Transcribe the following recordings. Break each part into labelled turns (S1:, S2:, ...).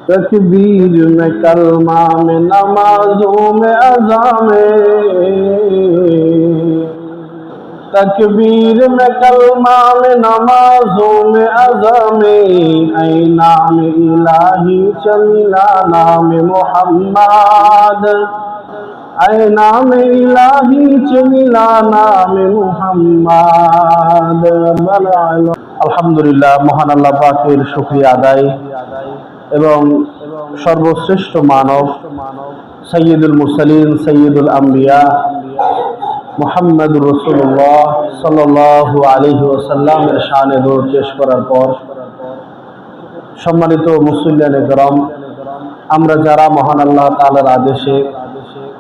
S1: तकबीर में कलमा में नमाजों में अज़ा में, तकबीर में कलमा में नमाजों में अज़ा में, ऐ नाम इलाही चमिला नाम मोहम्मद, ऐ नाम इलाही चमिला नाम मोहम्मद। আলহামদুলিল্লাহ, মহান আল্লাহ পাকের শুকরিয়া আদায় এবং সর্বশ্রেষ্ঠ মানব সৈয়দুল মুরসালিন সৈয়দুল আম্বিয়া মুহাম্মদুর রাসূলুল্লাহ সাল্লাল্লাহু আলাইহি ওয়াসাল্লামের শানে দরুদ পেশ করার পর, সম্মানিত মুসল্লিয়ানে কেরাম, আমরা যারা মহান আল্লাহ তাআলার আদেশে,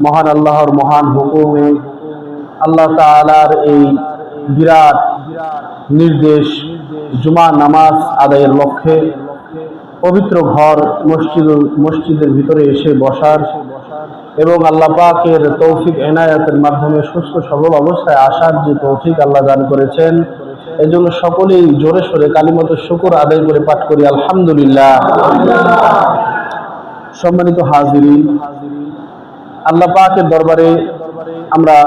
S1: মহান আল্লাহর মহান হুকুমে, আল্লাহ তাআলার এই বিরাট নির্দেশ জুমা নামাজ আদায়ের লক্ষ্যে পবিত্র ঘর মসজিদের ভিতরে এসে বসার এবং আল্লাহ পাকের তৌফিক এনায়াতের মাধ্যমে সুস্থ সবল অবস্থায় আসার যে তৌফিক আল্লাহ দান করেছেন, এজন্য সকলেই জোরে সোরে কালিমাত শুকর আদায় করে পাঠ করি আলহামদুলিল্লাহ। সম্মানিত হাজিরিন, আল্লাহ পাকের দরবারে আমরা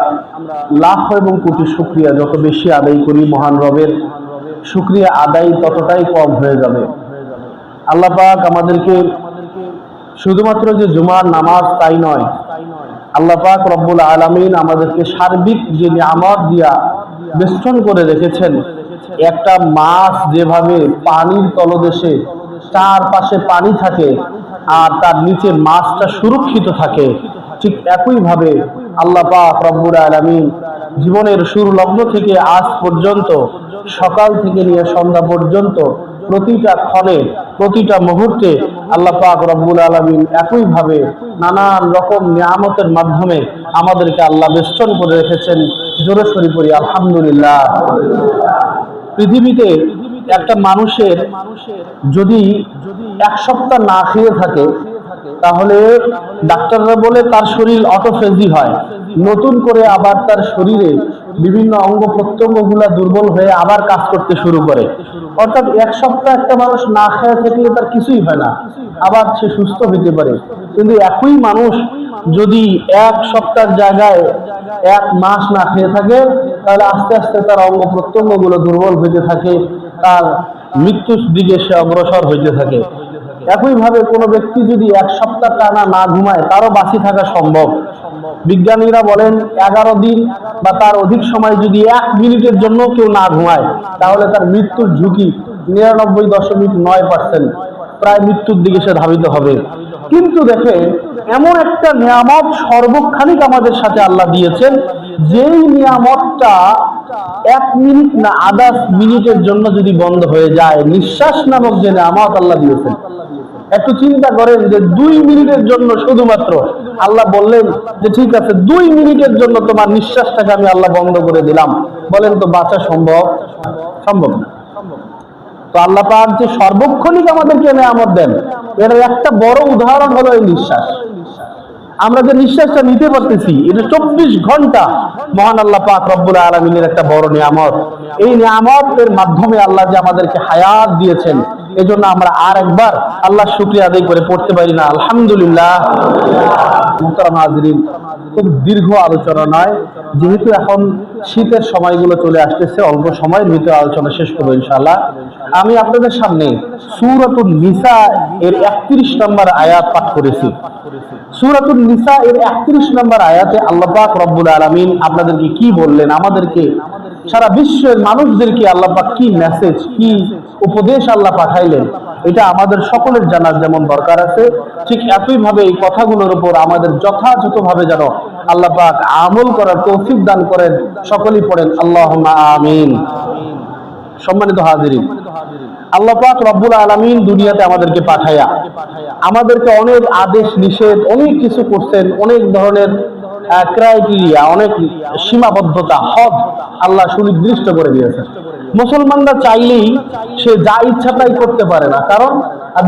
S1: লাখ এবং কোটি শুকরিয়া যত বেশি আদায় করি, মহান রবের শুকরিয়া আদায় ততটাই কম হয়ে যাবে। আল্লাহ পাক আমাদেরকে শুধুমাত্র যে জুমার নামাজ তাই নয়, আল্লাহ পাক রব্বুল আলামিন আমাদেরকে সার্বিক যে নিয়ামত দিয়া বেষ্টন করে রেখেছেন। একটা মাছ যেভাবে পানির তলদেশে চারপাশে পানি থাকে আর তার নিচে মাছটা সুরক্ষিত থাকে, ঠিক একইভাবে আল্লাহ পাক রব্বুল আলামিন জীবনের শুরু লগ্ন থেকে আজ পর্যন্ত, সকাল থেকে নিয়ে সন্ধ্যা পর্যন্ত প্রতিটা ক্ষণে প্রতিটা মুহূর্তে আল্লাহ পাক রব্বুল আলামিন একইভাবে নানান রকম নিয়ামতের মাধ্যমে আমাদেরকে আল্লাহ বেষ্টন করে রেখেছেন। জোরে সরি পড়ি আলহামদুলিল্লাহ। পৃথিবীতে একটা মানুষের যদি এক সপ্তাহ না খেয়ে থাকে, তাহলে ডাক্তাররা বলে তার শরীর অটোফেজি হয়, নতুন করে আবার তার শরীরে বিভিন্ন অঙ্গ প্রত্যঙ্গগুলা দুর্বল হয়ে আবার কাজ করতে শুরু করে। অর্থাৎ এক সপ্তাহ একটা মানুষ না খেয়ে থাকলে তার কিছুই হয় না, আবার সে সুস্থ হইতে পারে। কিন্তু একই মানুষ যদি এক সপ্তাহের জায়গায় এক মাস না খেয়ে থাকে, তাহলে আস্তে আস্তে তার অঙ্গ প্রত্যঙ্গগুলো দুর্বল হইতে থাকে, তার মৃত্যুর দিকে সে অগ্রসর হইতে থাকে। একইভাবে কোনো ব্যক্তি যদি এক সপ্তাহ টানা না ঘুমায়, তারও বাঁচি থাকা সম্ভব। বিজ্ঞানীরা বলেন 11 দিন বা তার অধিক সময় যদি 1 মিনিটের জন্য কেউ না ঘুমায়, তাহলে তার মৃত্যুর ঝুঁকি 99.9%, প্রায় মৃত্যুর দিকে সে ধাবিত হবে। কিন্তু দেখে, এমন একটা নিয়ামত সর্বক্ষণিক আমাদের সাথে আল্লাহ দিয়েছেন, যেই নিয়ামতটা 1 মিনিট না আধা মিনিটের জন্য যদি বন্ধ হয়ে যায়, নিঃশ্বাস নামক যে নিয়ামত আল্লাহ দিয়েছেন, একটু চিন্তা করেন যে 2 মিনিটের জন্য শুধুমাত্র আল্লাহ বললেন যে ঠিক আছে 2 মিনিটের জন্য তোমার নিঃশ্বাসটাকে আমি আল্লাহ বন্ধ করে দিলাম, বলেন তো বাঁচা সম্ভব? সম্ভব না। তো আল্লাহ পাক যে সর্বক্ষণিক আমাদেরকে নিয়ামত দেন, এর একটা বড় উদাহরণ হলো এই নিঃশ্বাস। আমরা যে নিঃশ্বাসটা নিতে পারতেছি, এটা 24 ঘন্টা মহান আল্লাহ পাক রব্বুল আলামিনের একটা বড় নিয়ামত। এই নিয়ামতের মাধ্যমে আল্লাহ যে আমাদেরকে হায়াত দিয়েছেন, এজন্য আমরা আর একবার আল্লাহর শুকরিয়া আদায় করে পড়তে পারি না আলহামদুলিল্লাহ। মুহতারাম হাজিরিন, খুব দীর্ঘ আলোচনা নয়, যেহেতু এখন শীতের সময়গুলো চলে আসতেছে, অল্প সময়ের ভিতরে আলোচনা শেষ করবো ইনশাআল্লাহ। আমি আপনাদের সামনে সূরাতুন নিসা এর 31 নম্বর আয়াত পাঠ করেছি। সূরাতুন নিসা এর 31 নম্বর আয়াতে আল্লাহ পাক রব্বুল আলামিন আপনাদেরকে কি বললেন, আমাদেরকে সারা বিশ্বের মানুষদেরকে আল্লাহ পাক কি মেসেজ, কি উপদেশ আল্লাহ পাঠাইলেন, এটা আমাদের সকলের জানার যেমন দরকার আছে, ঠিক একইভাবে এই কথাগুলোর উপর আমাদের যথাযথভাবে যেন আল্লাহ পাক আমল করার তৌফিক দান করেন। সকলেই পড়েন আল্লাহুম্মা আমিন। সম্মানিত হাজিরিন, আল্লাহ পাক রব্বুল আলামিন দুনিয়াতে আমাদেরকে পাঠায়া আমাদেরকে অনেক আদেশ নিষেধ অনেক কিছু করছেন, অনেক ধরনের ক্রাইটেরিয়া, অনেক সীমাবদ্ধতা, হদ আল্লাহ সুনির্দিষ্ট করে দিয়েছেন। মুসলমানরা চাইলেই সে যা ইচ্ছা তাই করতে পারে না, কারণ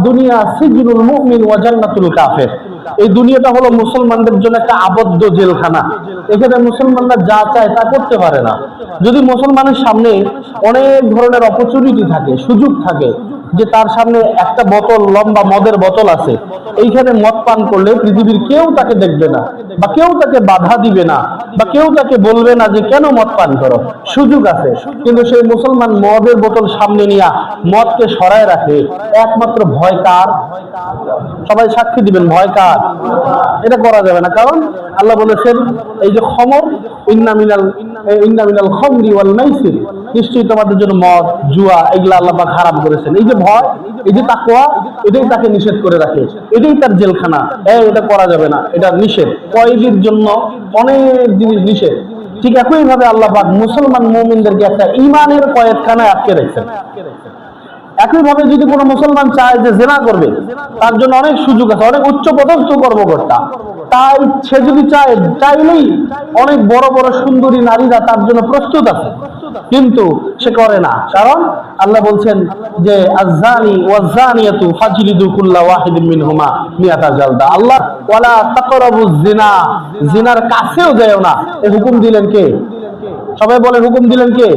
S1: দুনিয়া সিজনুল মুমিন ওয়া জান্নাতুল কাফির। এই দুনিয়াটা হলো মুসলমানদের জন্য একটা আবদ্ধ জেলখানা। এখানে মুসলমানরা যা চায় তা করতে পারে না। যদি মুসলমানের সামনে অনেক ধরনের অপরচুনিটি থাকে, সুযোগ থাকে, যে তার সামনে একটা বোতল, লম্বা মদের বোতল আছে, এইখানে মদ পান করলে পৃথিবীর কেউ তাকে দেখবে না, বা কেউ তাকে বাধা দিবে না, বা কেউ তাকে বলবে না যে কেন মদ পান করো, সুযোগ আছে। কিন্তু সেই মুসলমান মদের বোতল সামনে নিয়ে মদকে সরায় রাখে, একমাত্র ভয় কার? সবাই সাক্ষী দিবেন, ভয় কার? এটা করা যাবে না। কারণ আল্লাহ বলেছেন এই যে খমর, ইন্না মিনাল খমরি ওয়াল মাইসির, নিশ্চয়ই তোমাদের জন্য মদ, জুয়া, এগুলা আল্লাহ পাক হারাম করেছেন। এই যে ভয়, এই যে তাকওয়া, এটাই তাকে নিষেধ করে রাখে, এটাই তার জেলখানা। এটা করা যাবে না, এটা নিষেধ। কয়েদির জন্য অনেক জিনিস নিষেধ। ঠিক একই ভাবে আল্লাহ পাক মুসলমান মুমিনদেরকে একটা ঈমানের কয়েদখানায় আটকে রেখেছেন। একইভাবে যদি কোনো মুসলমান চায় যে জেনা করবে, তার জন্য অনেক সুযোগ আছে, অনেক উচ্চ পদস্থ কর্মকর্তা, তাই সে যদি চাইলেই অনেক বড় বড় সুন্দরী নারীরা তার জন্য প্রস্তুত আছে, কিন্তু সে করে না। কারণ আল্লাহ বলছেন যে আয-যানি ওয়াজ-যানিয়াতু ফাজলিদু কুল্লা ওয়াহিদিন মিনহুমা মিয়াতা জালদা। আল্লাহ ওয়ালা তাকরাবুজ জিনা, জিনার কাছেও যায়ও না, এই হুকুম দিলেন কে? সবাই বলে হুকুম দিলেন কে?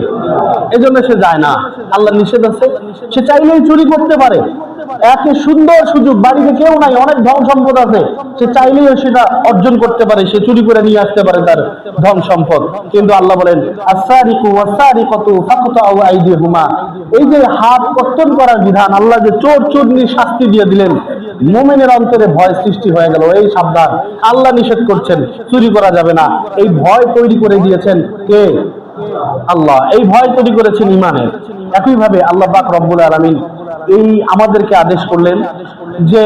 S1: এজন্য সে যায় না। আল্লাহ নিষেধ আছে। সে চাইলেই চুরি করতে পারে, একে সুন্দর সুযোগ, বাড়িতে কেউ নাই, অনেক ধন সম্পদ আছে, সে চাইলেই সেটা অর্জন করতে পারে, সে চুরি করে নিয়ে আসতে পারে তার ধন সম্পদ। কিন্তু আল্লাহ বলেন আস-সারিকু ওয়াস-সারিকাতু ফাকতাউ আইদিহুমা, এই যে হাত কর্তন করার বিধান, আল্লাহ যে চোর চোরনির শাস্তি দিয়ে দিলেন, মুমিনের অন্তরে ভয় সৃষ্টি হয়ে গেল, এই সাবধান, আল্লাহ নিষেধ করছেন চুরি করা যাবে না। এই ভয় তৈরি করে দিয়েছেন কে? আল্লাহ। এই ভয় তৈরি করেছেন ঈমানের। একইভাবে আল্লাহ পাক রব্বুল আলামিন এই আমাদেরকে আদেশ করলেন যে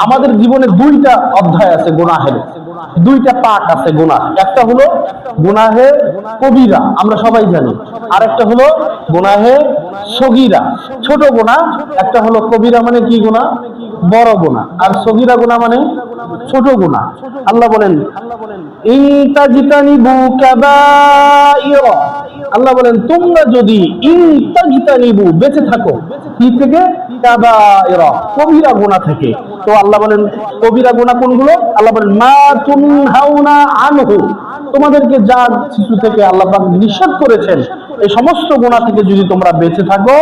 S1: আমাদের জীবনে দুইটা অধ্যায় আছে গুনাহের, দুইটা পার্ট আছে গুনাহ। একটা হলো গুনাহে কবিরা, আমরা সবাই জানি, আর একটা হলো গুনাহে সগীরা, ছোট গুনাহ। একটা হলো কবিরা মানে কি গুনাহ? বড় গুনাহ। আর সগীরা গুনাহ মানে ছোট গুনাহ। আল্লাহ বলেন ইন তাজতানিবু কাবাইরা, আল্লাহ বলেন তোমরা যদি ইন তাজতানিবু বেঁচে থাকো কি থেকে? কাবাইরা, কবিরা গুনাহ থেকে। তো আল্লাহ বলেন কবিরা গুনাহ কোনগুলো? আল্লাহ বলেন মা তুনহাউনা আনহু, তোমাদেরকে যা কিছু থেকে আল্লাহ পাক নিষেধ করেছেন এই সমস্ত গুনাহ থেকে যদি তোমরা বেঁচে থাকো,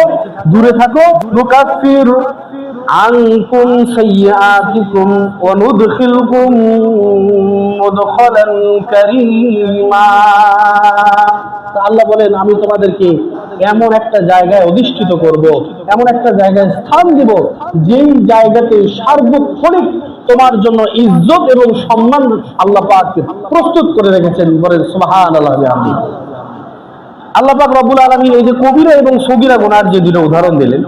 S1: দূরে থাকো, নুকাফির আনকুম সাইয়্যাতিকুম ওয়া নুদখিলকুম মুদখালান কারীমা। আল্লাহ বলেন আমি তোমাদেরকে এমন একটা জায়গায় অধিষ্ঠিত করব, এমন একটা জায়গায় স্থান দিব, যেই জায়গাতে সার্বক্ষণিক তোমার জন্য ইজ্জত এবং সম্মান আল্লাহ পাক প্রস্তুত করে রেখেছেন। বলেন সুবহানাল্লাহ। আল্লাহ পাক রব্বুল আলামিন এই যে কবিরা এবং সগীরা গুনাহের যে দুটো উদাহরণ দিলেন,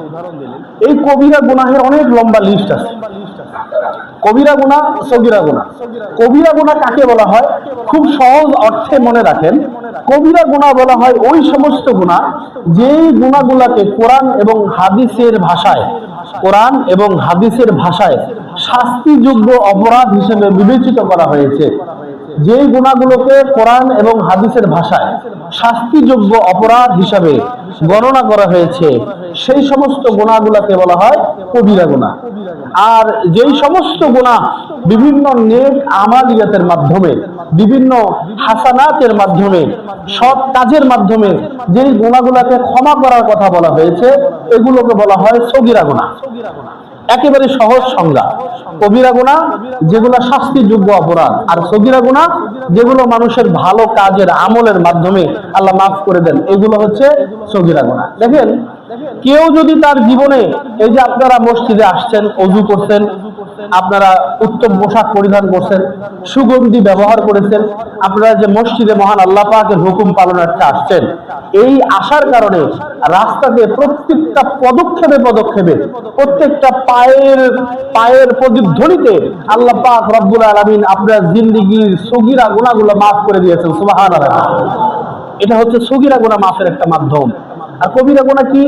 S1: এই কবিরা গুনাহের অনেক লম্বা লিস্ট আছে। কবিরা গুনাহ, সগীরা গুনাহ। কবিরা গুনাহ কাকে বলা হয়? খুব সহজ অর্থে মনে রাখেন, কবিরা গুনাহ বলা হয় ওই সমস্ত গুনাহ যেই গুনাহগুলোকে কোরআন এবং হাদিসের ভাষায়, কোরআন এবং হাদিসের ভাষায় শাস্তিযোগ্য অপরাধ হিসেবে বিবেচিত করা হয়েছে। যেই গুনাহগুলোকে কোরআন এবং হাদিসের ভাষায় শাস্তিযোগ্য অপরাধ হিসাবে গণনা করা হয়েছে, সেই সমস্ত গুনাহগুলোকে বলা হয় কবিরা গুনাহ। আর যেই সমস্ত গুনাহ বিভিন্ন নেক আমালিয়াতের মাধ্যমে, বিভিন্ন হাসানাতের মাধ্যমে, সৎ কাজের মাধ্যমে যেই গুনাহগুলোকে ক্ষমা করার কথা বলা হয়েছে, এগুলোকে বলা হয় সগীরা গুনাহ। একেবারে সহজ সংজ্ঞা। কবিরা গুনাহ যেগুলো শাস্তিযোগ্য অপরাধ, আর সগীরা গুনাহ যেগুলো মানুষের ভালো কাজের আমলের মাধ্যমে আল্লাহ মাফ করে দেন, এগুলো হচ্ছে সগীরা গুনাহ। দেখেন, কেউ যদি তার জীবনে, এই যে আপনারা মসজিদে আসছেন, ওযু করছেন, আপনারা উত্তম পোশাক পরিধান করছেন, সুগন্ধি ব্যবহার করেছেন, আপনারা যে মসজিদে মহান আল্লাহ পাকের হুকুম পালনার্থে আসছেন, এই আসার কারণে রাস্তাতে প্রত্যেকটা পদক্ষেপে পদক্ষেপে, প্রত্যেকটা পায়ের প্রতিধ্বনিতে আল্লাহ পাক রব্বুল আলামিন আপনার জিন্দেগীর সগীরা গুনাহগুলো মাফ করে দিয়েছেন। সুবহানাল্লাহ। এটা হচ্ছে সগীরা গুনাহ মাফের একটা মাধ্যম। আর কবিরা গুনাহ কি?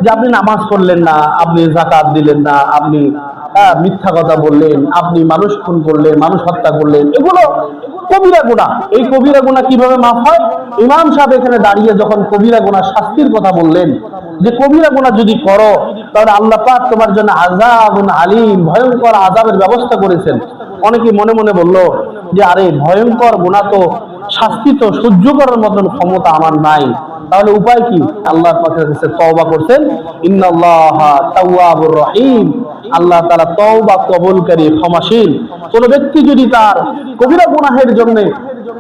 S1: যে আপনি নামাজ পড়লেন না, আপনি যাকাত দিলেন না, আপনি মিথ্যা কথা বললেন, আপনি মানুষ খুন করলেন, মানুষ হত্যা করলেন, এগুলো কবিরা গুনাহ। এই কবিরা গুনাহ কিভাবে মাফ হয়? ইমাম সাহেব এখানে দাঁড়িয়ে যখন কবিরা গুনাহ শাস্তির কথা বললেন, যে কবিরা গুনাহ যদি করো তাহলে আল্লাহ পাক তোমার জন্য আযাবুন আলীম, ভয়ঙ্কর আযাবের ব্যবস্থা করেছেন। অনেকে মনে মনে বলল যে আরে ভয়ঙ্কর গুনাহ তো, শাস্তি তো সহ্য করার মতন ক্ষমতা আমার নাই, তাহলে উপায় কি? আল্লাহর পাকের কাছে তওবা করছেন, ইন্নাল্লাহা তাওয়াবুর রহিম, আল্লাহ তাআলা তওবা কবুলকারী, ক্ষমাশীল। কোন ব্যক্তি যদি তার কবিরা গুনাহের জন্য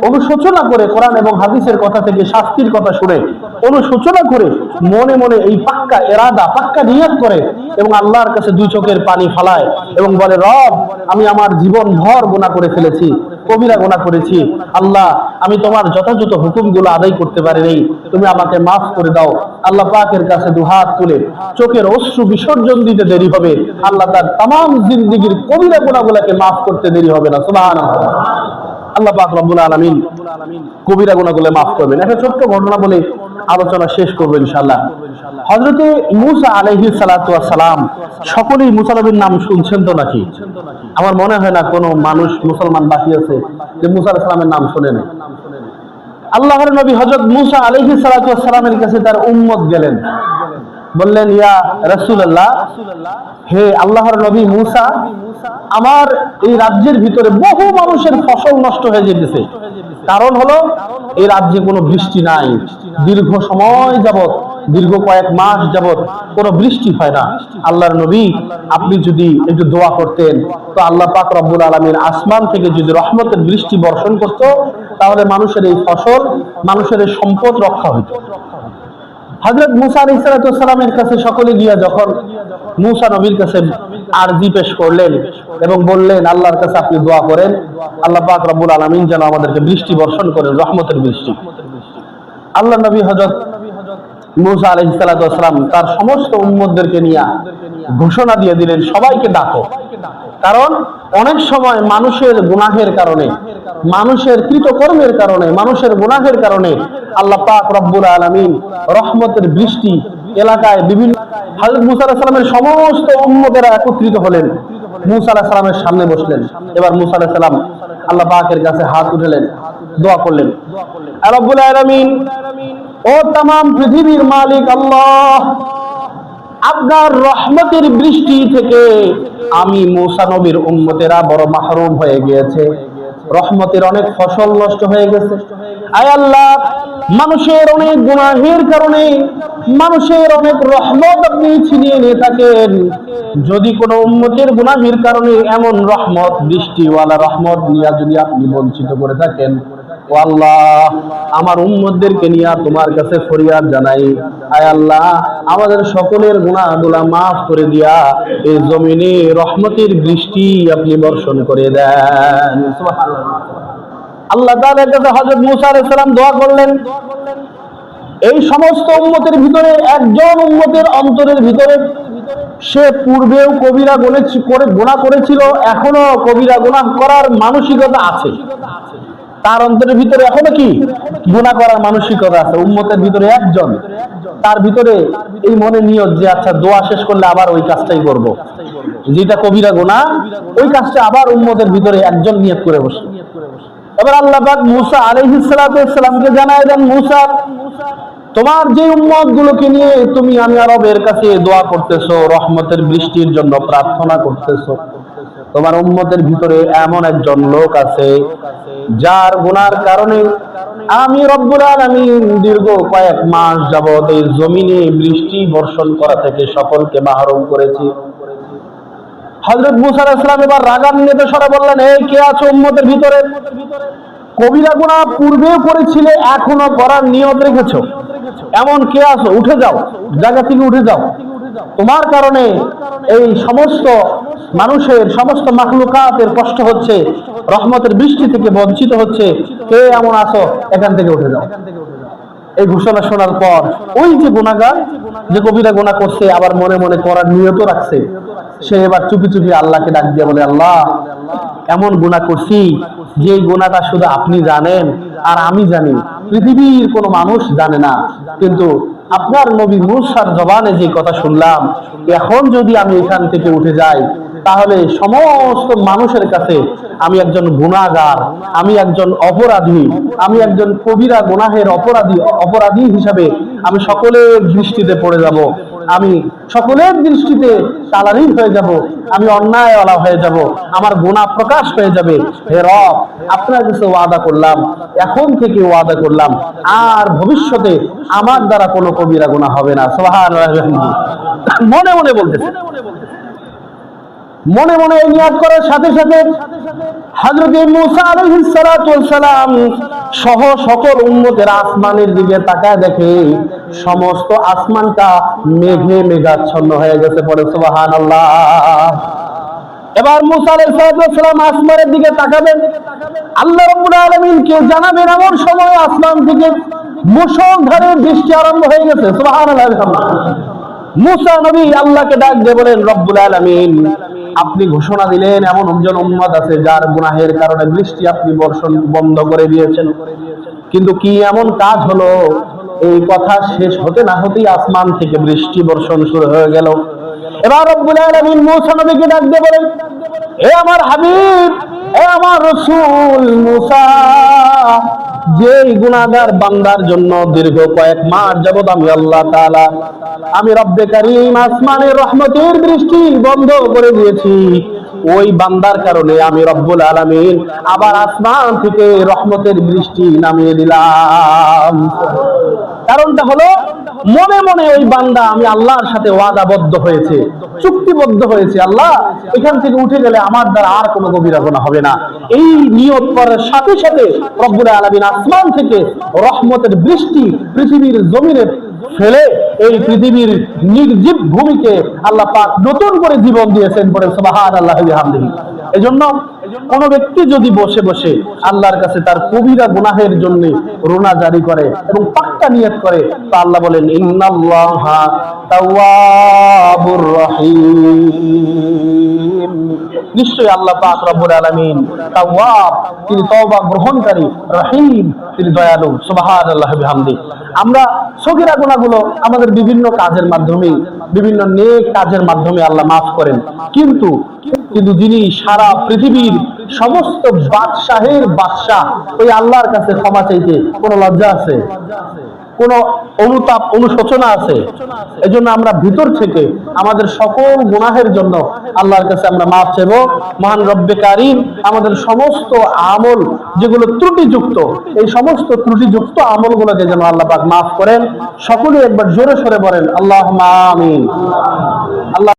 S1: অনুশোচনা করে, কোরআন এবং হাদিসের কথা থেকে শাস্তির কথা শুনে অনুশোচনা করে মনে মনে এই পাক্কা ইরাদা, পাক্কা নিয়ত করে এবং আল্লাহর কাছে দুই চোখের পানি ফালায় এবং বলে, রব, আমি আমার জীবন ভর গুনাহ করে ফেলেছি, কবিরা গুনাহ করেছি, আল্লাহ আমি তোমার যথাযথ হুকুমগুলো আদায় করতে পারিনি, তুমি আমাকে মাফ করে দাও। আল্লাহ পাকের কাছে দুহাত তুলে চোখের অশ্রু বিসর্জন দিতে দেরি হবে, আল্লাহ তার তামাম জিন্দেগীর কবিরা গুনাহগুলোকে মাফ করতে দেরি হবে না। সুবহানাল্লাহ। আল্লাহ পাক রব্বুল আলামিন কবিরা গুনাহগুলো মাফ করবেন। একটা ছোট্ট ঘটনা বলে আলোচনা শেষ করবো ইনশাআল্লাহ। হযরতে মূসা আলাইহিস সালাতু ওয়াস সালাম, সকলেই মূসা নবীর নাম শুনছেন তো নাকি? আমার মনে হয় না কোনো মানুষ মুসলমান বাকি আছে যে মূসা আলাইহিস সালামের নাম শুনে না। আল্লাহর নবী হযরত মূসা আলাইহিস সালাতু ওয়াস সালামের কাছে তার উম্মত গেলেন, বললেন, ইয়া রাসূলুল্লাহ, হে আল্লাহর নবী মূসা, আমার এই রাজ্যের ভিতরে বহু মানুষের ফসল নষ্ট হয়ে যেতেছে। কারণ হলো এই রাজ্যে কোনো বৃষ্টি নাই, দীর্ঘ সময় যাবত, দীর্ঘ কয়েক মাস যাবত কোনো বৃষ্টি হয় না। আল্লাহর নবী, আপনি যদি একটু দোয়া করতেন তো আল্লাহ পাক রব্বুল আলামিন আসমান থেকে যদি রহমতের বৃষ্টি বর্ষণ করত, তাহলে মানুষের এই ফসল, মানুষের এই সম্পদ রক্ষা হইত। হযরত মূসা আলাইহিস সালামের কাছে সকলে গিয়া যখন মূসা নবীর কাছে আরজি পেশ করলেন এবং বললেন, আল্লাহর কাছে আপনি দোয়া করেন, আল্লাহ পাক রব্বুল আলামিন যেন আমাদেরকে বৃষ্টি বর্ষণ করেন, রহমতের বৃষ্টি। আল্লাহ নবী হযরত মূসা আলাইহিস সালাম তার সমস্ত উম্মতদেরকে নিয়ে ঘোষণা দিয়ে দিলেন, সবাইকে ডাকো। কারণ অনেক সময় মানুষের গুনাহের কারণে, মানুষের কৃতকর্মের কারণে, মানুষের গুনাহের কারণে আল্লাহ পাক রব্বুল আলামিন রহমতের বৃষ্টি এলাকায় বিভিন্ন। হযরত মূসা আলাইহিস সালামের সমস্ত উম্মতেরা একত্রিত হলেন, মূসা আলাইহিস সালামের সামনে বসলেন। এবার মূসা আলাইহিস সালাম আল্লাহ পাকের কাছে হাত উঠালেন, দোয়া করলেন, রব্বুল আলামিন, ও तमाम পৃথিবীর মালিক আল্লাহ, আপনার রহমতের বৃষ্টি থেকে আমি মূসা নবীর উম্মতেরা বড় মাহরুম হয়ে গিয়েছে, রহমতের অনেক ফসল নষ্ট হয়ে গেছে। আয় আল্লাহ, মানুষের অনেক গুনাহের কারণে মানুষের অনেক রহমত আপনি ছিনিয়ে নিয়ে থাকেন। যদি কোনো উম্মতের গুনাহের কারণে এমন রহমত, বৃষ্টিওয়ালা রহমত নিয়ে যদি আপনি বঞ্চিত করে থাকেন, ও আল্লাহ, আমার উম্মতদেরকে নিয়ে তোমার কাছে ফরিয়াদ জানাই, আয় আল্লাহ, আমাদের সকলের গুনাহগুলা মাফ করে দিয়া এই জমিনে রহমতের বৃষ্টি আপনি বর্ষণ করে দেন। সুবহানাল্লাহ। আল্লাহ তাআলার কাছে হযরত মূসা আলাইহিস সালাম দোয়া করলেন, এই সমস্ত উম্মতের ভিতরে একজন উম্মতের অন্তরের ভিতরে সে পূর্বেও কবিরা গুনাহ করেছিল, এখনো কবিরা গুনাহ করার মানসিকতা আছে, তার অন্তরের ভিতরে এখনো কি গুনাহ করার মানসিকতা আছে। উম্মতের ভিতরে একজন, তার ভিতরে এই মনে নিয়ত যে আচ্ছা দোয়া শেষ করলে আবার ওই কাজটাই করব, যেটা কবিরা গুনাহ, ওই কাজটা আবার উম্মতের ভিতরে একজন নিয়ত করে বসে। এবার আল্লাহ পাক মূসা আলাইহিস সালামকে জানায় দেন, মূসা, তোমার যে উম্মত গুলোকে নিয়ে তুমি আমি রবের কাছে দোয়া করতেছো, রহমতের বৃষ্টির জন্য প্রার্থনা করতেছো, তোমার উম্মতের ভিতরে এমন একজন লোক আছে যার গুনার কারণে আমি রব্বুল আলামিন দীর্ঘ কয়েক মাস যাবত এই জমিনে বৃষ্টি বর্ষণ করা থেকে সকলকে মাহরুম করেছি। হযরত মূসা আলাইহিস সালাম এবার রাগান্বিত স্বরে বললেন, এই কে আছো উম্মতের ভিতরে, কবিরা গুনাহ পূর্বেও করেছিলে, এখনো করার নিয়ত রেখেছো, এমন কে আছো, উঠে যাও, জায়গা থেকে উঠে যাও, তোমার কারণে এই সমস্ত মানুষের, সমস্ত মাখলুকাতের কষ্ট হচ্ছে, রহমতের বৃষ্টি থেকে বঞ্চিত হচ্ছে, কে এমন আছো, এখান থেকে উঠে যাও। এই ঘোষণা শোনার পর ওই যে গুনাহগার, যে কবিরা গুনাহ করছে আবার মনে মনে করার নিয়ত রাখছে, সে এবার চুপি চুপি আল্লাহকে ডাক দিয়ে বলে, আল্লাহ, এমন গুনাহ করছি যে গুনাহটা শুধু আপনি জানেন আর আমি জানি, পৃথিবীর কোনো মানুষ জানে না, কিন্তু আপনার নবী মূসার জবানে যে কথা শুনলাম, এখন যদি আমি এখান থেকে উঠে যাই তাহলে সমস্ত মানুষের কাছে আমি একজন গুনাহগার, আমি একজন অপরাধী, আমি একজন কবিরা গুনাহের অপরাধী হিসাবে আমি সকলের দৃষ্টিতে পড়ে যাব, আমি সকলের দৃষ্টিতে কালারিং হয়ে যাব, আমি অন্যায়ওয়ালা হয়ে যাব, আমার গুনাহ প্রকাশ হয়ে যাবে। হে রব, আপনার কাছে ওয়াদা করলাম, এখন থেকে ওয়াদা করলাম, আর ভবিষ্যতে আমার দ্বারা কোনো কবিরা গুনাহ হবে না। সুবহানাল্লাহ। মনে মনে বলতেছে, মনে মনে এই নিয়াত করার সাথে সাথে হযরত মুসা আলাইহিস সালাতু ওয়াস সালাম সহ সকল উম্মতের আসমানের দিকে তাকায় দেখে সমস্ত আসমানটা মেঘে মেঘাচ্ছন্ন হয়ে গেছে। পড়ে সুবহানাল্লাহ। এবার মুসা আলাইহিস সালাতু ওয়াস সালাম আসমানের দিকে তাকাবেন, আল্লাহ রাব্বুল আলামিনকে জানাবেন এমন সময় আসমান থেকে মুষলধারে বৃষ্টি আরম্ভ হয়ে গেছে। সুবহানাল্লাহ। মুসা নবী আল্লাহকে ডাক দিয়ে বলেন, রব্বুল আলামিন, আপনি ঘোষণা দিলেন এমন একজন উম্মত আছে যার গুনাহের কারণে বৃষ্টি আপনি বর্ষণ বন্ধ করে দিয়েছেন, কিন্তু কি এমন কাজ হলো? এই কথা শেষ হতে না হতেই আসমান থেকে বৃষ্টি বর্ষণ শুরু হয়ে গেল। এবার রব্বুল আলামিন মুসা নবীকে ডাক দিয়ে বলেন, হে আমার হাবিব, হে আমার রাসূল মুসা, যে গুনাহগার বান্দার জন্য দীর্ঘ কয়েক মাস যাবত আমি আল্লাহ তাআলা, আমি রব্বে কারীম আসমানের রহমতের বৃষ্টি বন্ধ করে দিয়েছি, ওই বান্দার কারণে আমি রব্বুল আলামিন আবার আসমান থেকে রহমতের বৃষ্টি নামিয়ে দিলাম। কারণটা হলো মনে মনে ওই বান্দা আমি আল্লাহর সাথে ওয়াদাবদ্ধ হয়েছে, চুক্তিবদ্ধ হয়েছে, আল্লাহ এখান থেকে উঠে গেলে আমার দ্বারা আর কোনো কবিরা গুনাহ হবে না। এই নিয়ত করার সাথে সাথে রব্বুল আলামিন আসমান থেকে রহমতের বৃষ্টি পৃথিবীর জমিনে ফেলে এই পৃথিবীর নির্জীব ভূমিকে আল্লাহ পাক নতুন করে জীবন দিয়েছেন। পরে সুবহানাল্লাহি ওয়া বিহামদিহি। এজন্য কোন ব্যক্তি যদি বসে বসে আল্লাহর কাছে তার কবিরা গুনাহের জন্য রোনা জারি করে এবং পাক্কা নিয়ত করে, তো আল্লাহ বলেন ইন্নাল্লাহা তাওয়াবুর রহিম, নিশ্চয়ই আল্লাহ পাক রব্বুল আলামিন তাওয়াব, তিনি তওবা গ্রহণকারী, রহিম, তিনি দয়ালু। সুবহানাল্লাহি ওয়া বিহামদিহি। আমরা সগীরা গুনাহগুলো আমাদের বিভিন্ন কাজের মাধ্যমে, বিভিন্ন নেক কাজের মাধ্যমে আল্লাহ মাফ করেন, কিন্তু যিনি সারা পৃথিবীর সমস্ত বাদশাহের বাদশাহ, ওই আল্লাহর কাছে ক্ষমা চাইতে কোনো লজ্জা আছে? কোন অনুতাপ অনুশোচনা আছে? এজন্য আমরা ভিতর থেকে আমাদের সকল গুনাহের জন্য আল্লাহর কাছে আমরা মাফ চাইব। মহান রব্বে কারীম আমাদের সমস্ত আমল যেগুলো ত্রুটিযুক্ত, এই সমস্ত ত্রুটিযুক্ত আমলগুলোকে যেন আল্লাহ পাক মাফ করেন। সকলে একবার জোরে সরে বলেন আল্লাহুম্মা আমিন। আল্লাহ